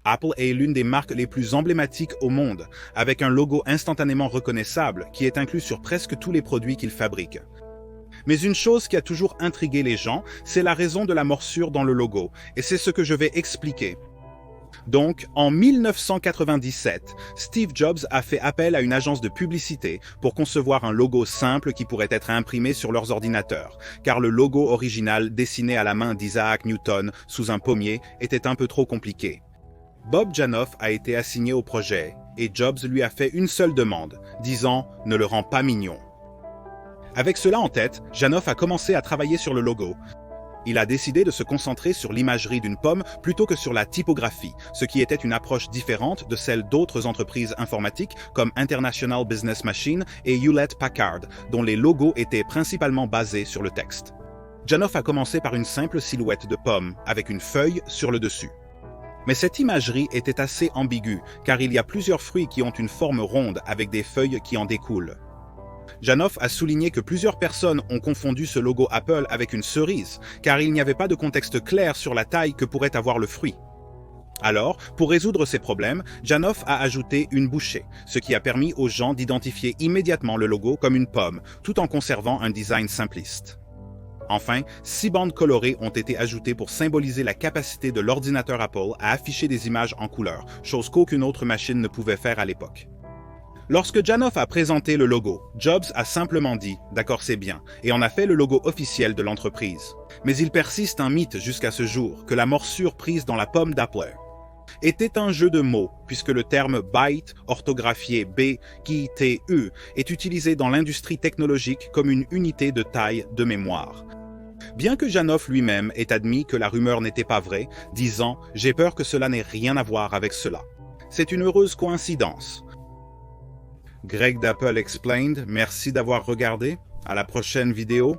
Apple est l'une des marques les plus emblématiques au monde, avec un logo instantanément reconnaissable qui est inclus sur presque tous les produits qu'il fabrique. Mais une chose qui a toujours intrigué les gens, c'est la raison de la morsure dans le logo, et c'est ce que je vais expliquer. Donc, en 1997, Steve Jobs a fait appel à une agence de publicité pour concevoir un logo simple qui pourrait être imprimé sur leurs ordinateurs, car le logo original dessiné à la main d'Isaac Newton sous un pommier était un peu trop compliqué. Bob Janoff a été assigné au projet, et Jobs lui a fait une seule demande, disant « Ne le rends pas mignon ». Avec cela en tête, Janoff a commencé à travailler sur le logo. Il a décidé de se concentrer sur l'imagerie d'une pomme plutôt que sur la typographie, ce qui était une approche différente de celle d'autres entreprises informatiques comme International Business Machine et Hewlett-Packard, dont les logos étaient principalement basés sur le texte. Janoff a commencé par une simple silhouette de pomme, avec une feuille sur le dessus. Mais cette imagerie était assez ambiguë, car il y a plusieurs fruits qui ont une forme ronde avec des feuilles qui en découlent. Janoff a souligné que plusieurs personnes ont confondu ce logo Apple avec une cerise, car il n'y avait pas de contexte clair sur la taille que pourrait avoir le fruit. Alors, pour résoudre ces problèmes, Janoff a ajouté une bouchée, ce qui a permis aux gens d'identifier immédiatement le logo comme une pomme, tout en conservant un design simpliste. Enfin, 6 bandes colorées ont été ajoutées pour symboliser la capacité de l'ordinateur Apple à afficher des images en couleur, chose qu'aucune autre machine ne pouvait faire à l'époque. Lorsque Janoff a présenté le logo, Jobs a simplement dit « D'accord, c'est bien » et en a fait le logo officiel de l'entreprise. Mais il persiste un mythe jusqu'à ce jour que la morsure prise dans la pomme d'Apple était un jeu de mots, puisque le terme byte, orthographié B-I-T-E, est utilisé dans l'industrie technologique comme une unité de taille de mémoire. Bien que Janoff lui-même ait admis que la rumeur n'était pas vraie, disant « J'ai peur que cela n'ait rien à voir avec cela ». C'est une heureuse coïncidence. Greg d'Apple Explained, merci d'avoir regardé. À la prochaine vidéo.